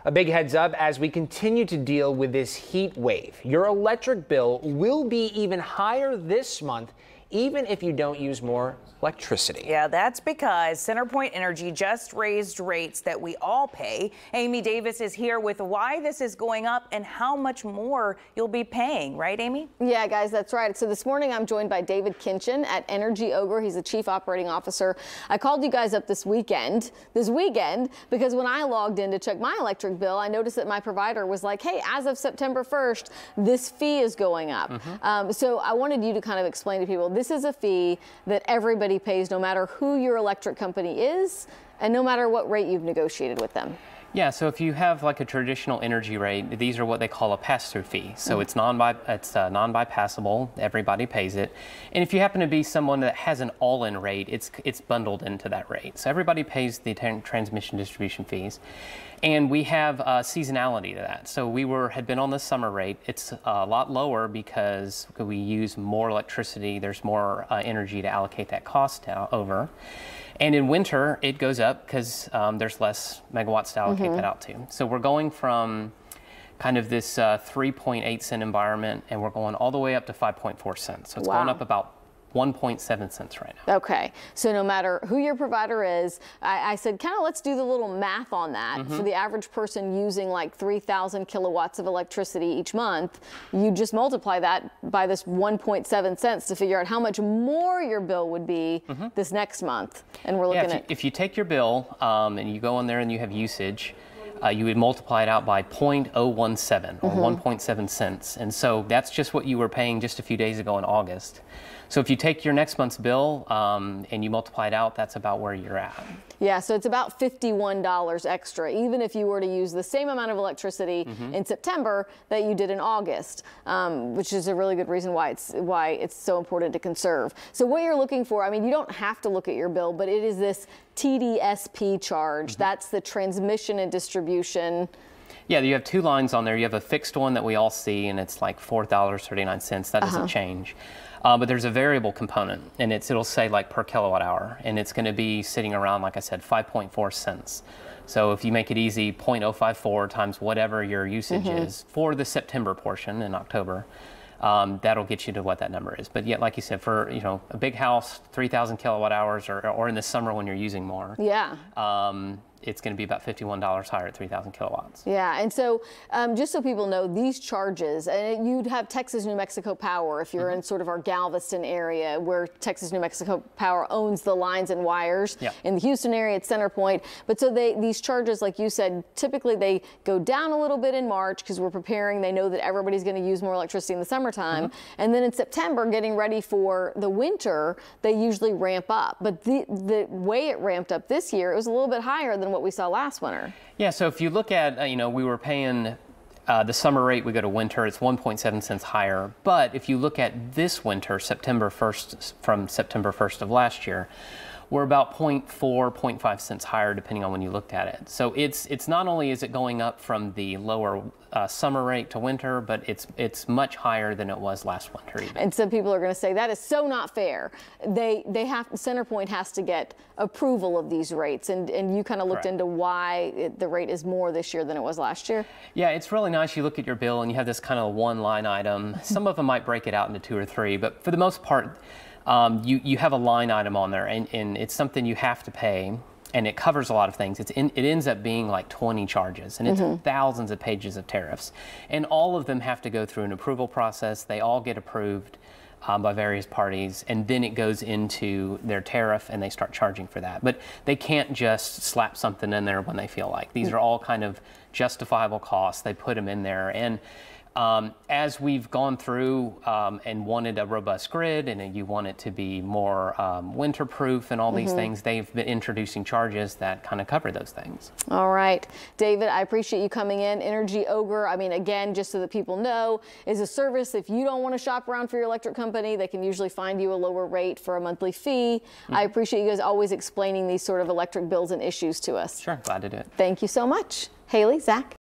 A big heads up as we continue to deal with this heat wave. Your electric bill will be even higher this month, even if you don't use more electricity. Yeah, that's because CenterPoint Energy just raised rates that we all pay. Amy Davis is here with why this is going up and how much more you'll be paying. Right, Amy? Yeah, guys, that's right. So this morning I'm joined by David Kinchin at Energy Ogre. He's the Chief Operating Officer. I called you guys up this weekend, because when I logged in to check my electric bill, I noticed that my provider was like, hey, as of September 1st, this fee is going up. So I wanted you to kind of explain to people, this is a fee that everybody pays no matter who your electric company is and no matter what rate you've negotiated with them. Yeah, so if you have like a traditional energy rate, these are what they call a pass-through fee. So it's non-bypassable, everybody pays it. And if you happen to be someone that has an all-in rate, it's bundled into that rate. So everybody pays the transmission distribution fees. And we have seasonality to that. So we had been on the summer rate. It's a lot lower because we use more electricity. There's more energy to allocate that cost over. And in winter, it goes up because there's less megawatts to allocate that out to. So we're going from kind of this 3.8 cent environment, and we're going all the way up to 5.4 cents. So it's going up about 1.7 cents right now. Okay, so no matter who your provider is, I said kind of let's do the little math on that. For the average person using like 3,000 kilowatts of electricity each month, you just multiply that by this 1.7 cents to figure out how much more your bill would be this next month. And we're looking at... If you take your bill and you go in there and you have usage, you would multiply it out by 0.017 or 1.7 cents. And so that's just what you were paying just a few days ago in August. So if you take your next month's bill and you multiply it out, that's about where you're at. Yeah, so it's about $51 extra, even if you were to use the same amount of electricity in September that you did in August, which is a really good reason why it's so important to conserve. So what you're looking for, I mean, you don't have to look at your bill, but it is this TDSP charge. That's the transmission and distribution. Yeah, you have two lines on there. You have a fixed one that we all see, and it's like $4.39. That doesn't change. But there's a variable component, and it'll say like per kilowatt hour, and it's going to be sitting around, like I said, 5.4 cents. So if you make it easy, 0.054 times whatever your usage is for the September portion in October, that'll get you to what that number is. But yet, like you said, for a big house, 3,000 kilowatt hours, or in the summer when you're using more, it's going to be about $51 higher at 3,000 kilowatts. Yeah, and so just so people know, these charges, and you'd have Texas New Mexico Power if you're in sort of our Galveston area where Texas New Mexico Power owns the lines and wires. In the Houston area, it's CenterPoint. But so these charges, like you said, typically they go down a little bit in March because we're preparing. They know that everybody's going to use more electricity in the summertime. And then in September, getting ready for the winter, they usually ramp up. But the way it ramped up this year, it was a little bit higher than what we saw last winter. Yeah, so if you look at, we were paying the summer rate, we go to winter, it's 1.7 cents higher. But if you look at this winter, September 1st, from September 1st of last year, we're about 0.4, 0.5 cents higher depending on when you looked at it. So it's not only is it going up from the lower summer rate to winter, but it's much higher than it was last winter even. And some people are going to say that is so not fair. CenterPoint has to get approval of these rates, and you kind of looked into why the rate is more this year than it was last year. Yeah, it's really nice. You look at your bill and you have this kind of one line item. Some of them might break it out into two or three, but for the most part, you have a line item on there, and it's something you have to pay, and it covers a lot of things. It ends up being like 20 charges, and it's thousands of pages of tariffs, and all of them have to go through an approval process. They all get approved by various parties, and then it goes into their tariff, and they start charging for that. But they can't just slap something in there when they feel like. These are all kind of justifiable costs. They put them in there, and as we've gone through and wanted a robust grid, and you want it to be more winter-proof and all these things, they've been introducing charges that kind of cover those things. All right. David, I appreciate you coming in. Energy Ogre, I mean, again, just so that people know, is a service. If you don't want to shop around for your electric company, they can usually find you a lower rate for a monthly fee. I appreciate you guys always explaining these sort of electric bills and issues to us. Sure, glad to do it. Thank you so much. Haley, Zach.